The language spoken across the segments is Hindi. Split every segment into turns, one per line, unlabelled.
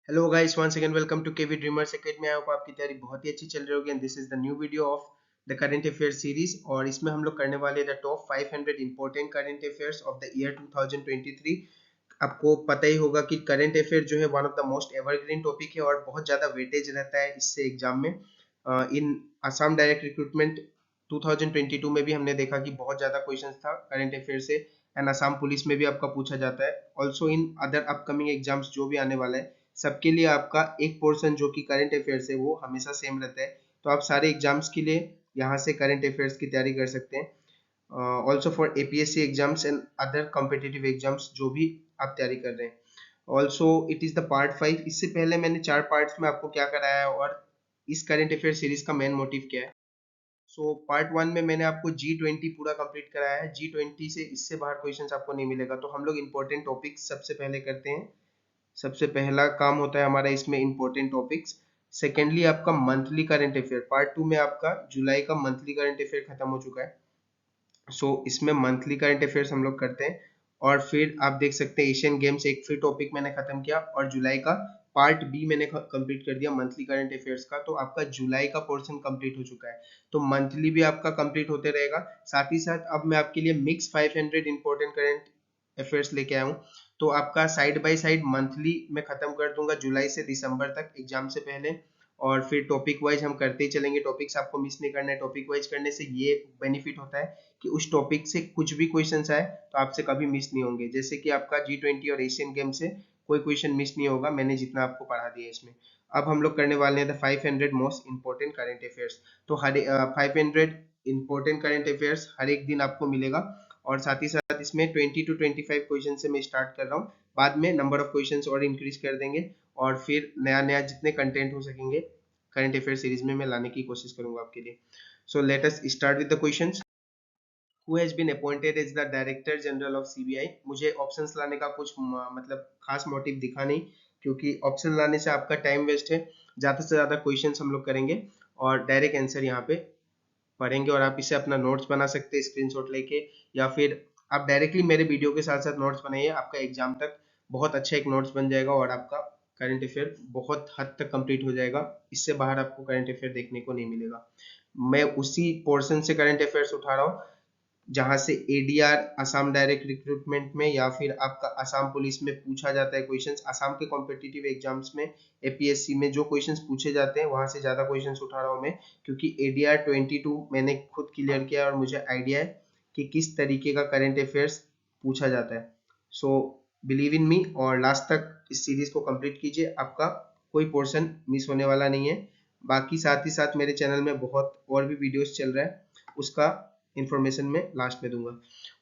Hello guys, once again welcome to KV dreamers academy. I hope आपकी तैयारी बहुत ही अच्छी चल रही होगी and this is the new video of the current affair series. और इसमें हम लोग करने वाले the top 500 important current affairs of the year 2023। आपको पता ही होगा कि करंट अफेयर जो है one of the most evergreen topic है और बहुत ज़्यादा वेटेज रहता है इससे एग्जाम में। इन आसाम डायरेक्ट रिक्रूटमेंट 2022 में भी हमने देखा कि बहुत ज़्यादा क्वेश्चंस था करंट अफेयर से एंड आसाम पुलिस में भी आपका पूछा जाता है। Also in other upcoming exams जो भी आने वाला है सबके लिए आपका एक पोर्शन जो कि करंट अफेयर्स है वो हमेशा सेम रहता है। तो आप सारे एग्जाम्स के लिए यहाँ से करंट अफेयर्स की तैयारी कर सकते हैं। Also for APSC exams and other competitive exams जो भी आप तैयारी कर रहे हैं। Also it is the part 5। इससे पहले मैंने 4 पार्ट्स में आपको क्या कराया है और इस करंट अफेयर सीरीज का मेन मोटिव क्या है। सो पार्ट 1 में मैंने आपको G20 पूरा कंप्लीट कराया है। G20 से इससे बाहर क्वेश्चंस आपको नहीं मिलेगा। तो हम लोग इंपॉर्टेंट टॉपिक्स सबसे पहले करते हैं। सबसे पहला काम होता है हमारा इसमें इंपॉर्टेंट टॉपिक्स। सेकेंडली आपका मंथली करंट अफेयर। पार्ट 2 में आपका जुलाई का मंथली करंट अफेयर खत्म हो चुका है। इसमें मंथली करंट अफेयर्स हम लोग करते हैं। और फिर आप देख सकते हैं एशियन गेम्स एक फिर टॉपिक मैंने खत्म किया और जुलाई का पार्ट बी मैंने कंप्लीट कर दिया मंथली करंट अफेयर्स का। तो आपका जुलाई का पोर्शन कंप्लीट हो चुका है। तो मंथली भी आपका कंप्लीट होते रहेगा। साथ ही साथ अब मैं आपके लिए मिक्स 500 इंपॉर्टेंट करंट अफेयर्स लेके आया हूँ। तो आपका साइड बाय साइड मंथली मैं खत्म कर दूंगा जुलाई से दिसंबर तक एग्जाम से पहले। और फिर टॉपिक वाइज हम करते ही चलेंगे। टॉपिक्स आपको मिस नहीं करना है। टॉपिक वाइज करने से ये बेनिफिट होता है कि उस टॉपिक से कुछ भी क्वेश्चंस आए तो आपसे कभी मिस नहीं होंगे। जैसे कि आपका G20 और एशियन गेम से कोई क्वेश्चन मिस नहीं होगा मैंने जितना आपको पढ़ा दिया इसमें। अब हम लोग करने वाले हैं the 500 most important current affairs. तो हर 500 इंपॉर्टेंट करंट अफेयर्स हर एक दिन आपको मिलेगा। और साथ ही साथ इसमें 20 to 25 क्वेश्चन से मैं स्टार्ट कर रहा हूँ। बाद में नंबर ऑफ क्वेश्चंस और इंक्रीज कर देंगे और फिर नया नया जितने कंटेंट हो सकेंगे करंट अफेयर सीरीज में मैं लाने की कोशिश करूंगा आपके लिए। So let us start with the questions. Who has been appointed as the Director General of CBI? मुझे ऑप्शंस लाने का कुछ मतलब खास मोटिव दिखा नहीं, क्योंकि ऑप्शन लाने से आपका टाइम वेस्ट है। ज़्यादा से ज़्यादा क्वेश्चंस हम लोग करेंगे और डायरेक्ट आंसर यहाँ पे पढ़ेंगे। और आप इसे अपना नोट्स बना सकते हैं स्क्रीनशॉट लेके, या फिर आप डायरेक्टली मेरे वीडियो के साथ साथ नोट्स बनाइए। आपका एग्जाम तक बहुत अच्छा एक नोट्स बन जाएगा और आपका करंट अफेयर बहुत हद तक कंप्लीट हो जाएगा। इससे बाहर आपको करंट अफेयर देखने को नहीं मिलेगा। मैं उसी पोर्शन से करंट अफेयर्स उठा रहा हूँ जहां से एडीआर असम डायरेक्ट रिक्रूटमेंट में या फिर आपका असम पुलिस में पूछा जाता है क्वेश्चंस। असम के कॉम्पिटिटिव एग्जाम्स में एपीएससी में जो क्वेश्चंस पूछे जाते हैं वहां से ज्यादा क्वेश्चंस उठा रहा हूं मैं, क्योंकि एडीआर 22 मैंने खुद क्लियर किया और मुझे आइडिया है कि किस तरीके का करंट अफेयर्स पूछा जाता है। सो बिलीव इन मी और लास्ट तक इस सीरीज को कंप्लीट कीजिए। आपका कोई पोर्शन मिस होने वाला नहीं है। बाकी साथ ही साथ मेरे चैनल में बहुत और भी वीडियोस चल रहा है, उसका इंफॉर्मेशन में लास्ट में दूंगा।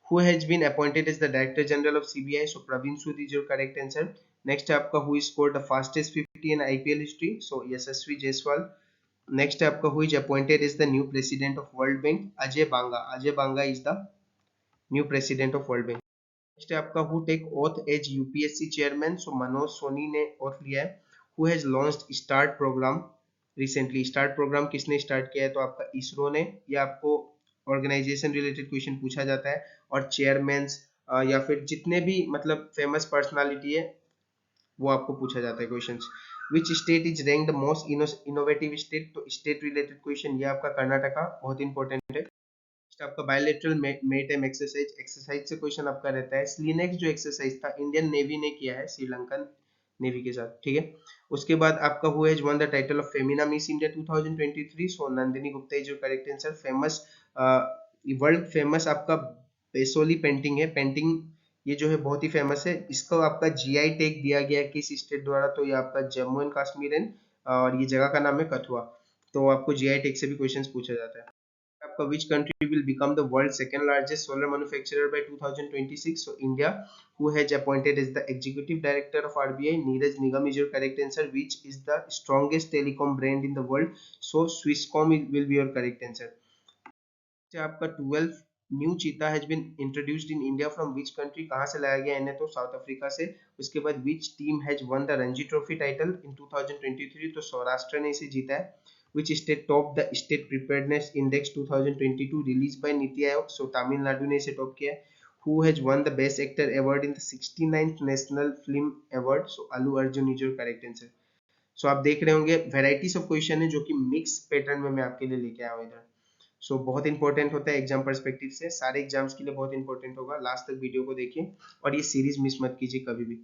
Who has been appointed as the Director General of CBI? So Praveen Sood is your correct answer. Next है आपका who scored the fastest 50 in IPL history? So Yashasvi Jaiswal. Next है आपका who is appointed as the new president of World Bank? Ajay Banga. Ajay Banga is the new president of World Bank. Next है आपका who take oath as UPSC chairman? So Manoj Soni ने oath लिया है। Who has launched start program recently? Start program किसने स्टार्ट किया है? तो आपका इसरो ने। ये आपको ऑर्गेनाइजेशन रिलेटेड क्वेश्चन पूछा जाता है और चेयरमैन या फिर जितने भी मतलब फेमस पर्सनालिटी है वो आपको पूछा जाता है questions. Which state is ranked most innovative state? तो स्टेट रिलेटेड क्वेश्चन ये आपका कर्नाटका बहुत इंपॉर्टेंट है। आपका बायोलेटरल मेरीटाइम एक्सरसाइज, एक्सरसाइज से क्वेश्चन आपका रहता है। स्लीनेक्स जो एक्सरसाइज था इंडियन नेवी ने किया है श्रीलंकन नेवी के साथ, ठीक है। उसके बाद आपका who has one the title of Femina miss India 2023? So Nandini Gupta is your correct answer. Famous world famous आपका बेसोली पेंटिंग है। पेंटिंग ये जो है बहुत ही फेमस है। इसको आपका जीआई टैग दिया गया है किस स्टेट द्वारा? तो ये आपका जम्मू एंड कश्मीर है और ये जगह का नाम है कथुआ। तो आपको जीआई टैग से भी क्वेश्चंस पूछा जाता है। आपका which country will become the world's second largest solar manufacturer by 2026? So India. Who has appointed as the executive director of RBI? Neeraj Nigam is your correct answer. Which is the strongest telecom brand in the world? So Swisscom will be your correct answer. आपका 12 new cheetah has been introduced in India from which country? कहाँ से लाया गया इन्हें? तो साउथ अफ्रीका से। उसके बाद which team has one the Ranji trophy title in 2023? तो सौराष्ट्र ने इसे जीता है। Which state topped the State Preparedness Index 2022 released by NITI Aayog? सो तमिलनाडु ने इसे टॉप किया है। who has won the best actor award in the 69th national film award? So Allu Arjun is your correct answer. So आप देख रहे होंगे वेराइटीज ऑफ क्वेश्चन है जो कि मिक्स पैटर्न में मैं आपके लिए लेके आया हूँ इधर। सो बहुत इंपॉर्टेंट होता है एग्जाम पर्सपेक्टिव से, सारे एग्जाम्स के लिए बहुत इंपॉर्टेंट होगा। लास्ट तक वीडियो को देखिए और ये सीरीज मिस मत कीजिए कभी भी।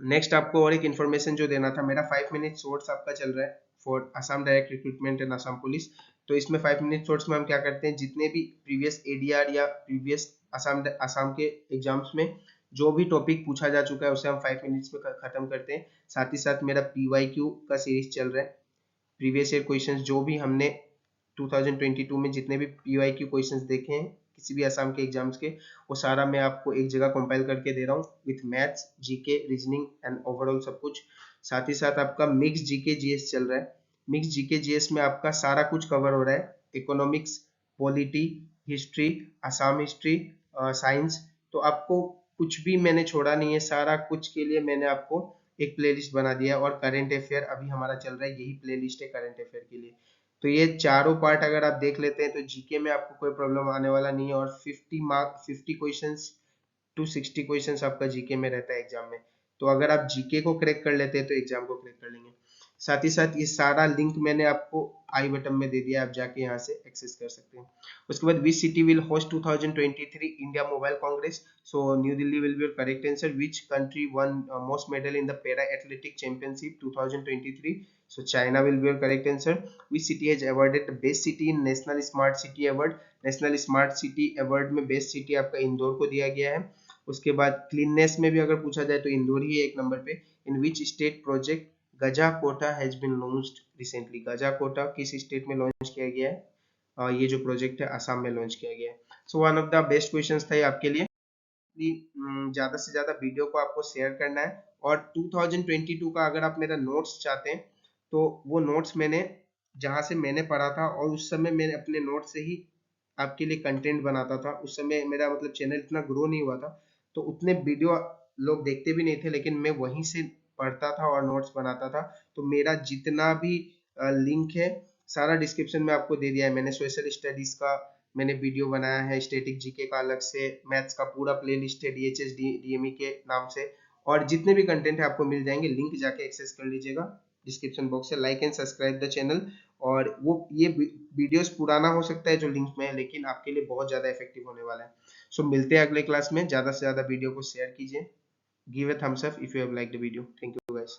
नेक्स्ट आपको और एक इन्फॉर्मेशन जो देना था, मेरा 5 मिनट शॉर्ट्स आपका चल रहा है for Assam direct recruitment and Assam police. तो इसमें 5 मिनट शॉर्ट्स में हम क्या करते हैं, जितने भी प्रीवियस एडीआर या प्रीवियस असम के एग्जाम्स में जो भी टॉपिक पूछा जा चुका है उसे हम 5 मिनट्स में खत्म करते हैं। साथ ही साथ मेरा पीवाईक्यू का सीरीज चल रहा है, प्रीवियस ईयर क्वेश्चंस जो भी हमने 2022 में जितने भी पीवाईक्यू क्वेश्चंस देखे हैं किसी भी असम के एग्जाम्स के, वो सारा मैं आपको एक जगह कंपाइल करके दे रहा हूँ with maths, GK, reasoning and overall सब कुछ। साथ ही साथ आपका मिक्स जीके जीएस चल रहा है। मिक्स जीके जीएस में आपका सारा कुछ कवर हो रहा है, economics, polity, history, Assam history, science. तो आपको कुछ भी मैंने छोड़ा नहीं है, सारा कुछ के लिए मैंने आपको एक प्लेलिस्ट बना दिया है। और करंट अफेयर अभी हमारा चल रहा है, यही प्लेलिस्ट है करंट अफेयर के लिए। तो ये चारों पार्ट अगर आप देख लेते हैं तो जीके में आपको कोई प्रॉब्लम आने वाला नहीं है। और 50 क्वेश्चंस टू 60 क्वेश्चंस आपका जीके में रहता है एग्जाम में। तो अगर आप जीके को क्रैक कर लेते हैं तो एग्जाम को क्रैक कर लेंगे। साथ ही साथ ये सारा लिंक मैंने आपको आई बटन में दे दिया, आप जाके यहाँ से एक्सेस कर सकते हैं। उसके बाद which city will host 2023 India mobile Congress? So new Delhi will be your correct answer. Which country one most medal in the para athletic championship 2023? So China will be your correct answer. Which city has awarded the best city in National Smart City Award? National smart city award में बेस्ट सिटी आपका इंदौर को दिया गया है। उसके बाद क्लीननेस में भी अगर पूछा जाए तो इंदौर ही है एक नंबर पे। In which state project Gajakota has been launched recently? Gajakota किस स्टेट में लॉन्च किया गया है? ये जो प्रोजेक्ट है असम में लॉन्च किया गया है। So one of the best questions था ये आपके लिए। ज्यादा से ज्यादा वीडियो को आपको शेयर करना है। और 2022 का अगर आप मेरा नोट्स चाहते हैं तो वो नोट्स मैंने जहां से मैंने पढ़ा था, और उस समय मैंने अपने नोट से ही आपके लिए कंटेंट बनाता था। उस समय मेरा मतलब चैनल इतना ग्रो नहीं हुआ था, तो उतने वीडियो लोग देखते भी नहीं थे, लेकिन मैं वहीं से पढ़ता था और नोट्स बनाता था। तो मेरा जितना भी लिंक है सारा डिस्क्रिप्शन में आपको दे दिया है मैंने। सोशल स्टडीज का मैंने वीडियो बनाया है, स्टैटिक जीके का अलग से, मैथ्स का पूरा प्लेलिस्ट है डीएचएस डीएमई के नाम से। और जितने भी कंटेंट है आपको मिल जाएंगे, लिंक जाके एक्सेस कर लीजिएगा डिस्क्रिप्शन बॉक्स से। Like and subscribe the channel. और वो ये वीडियोस पुराना हो सकता है जो लिंक में है, लेकिन आपके लिए बहुत ज्यादा इफेक्टिव होने वाला है। सो मिलते हैं अगले क्लास में। ज्यादा से ज्यादा वीडियो को शेयर कीजिए। Give a thumbs up if you have like the video. Thank you guys.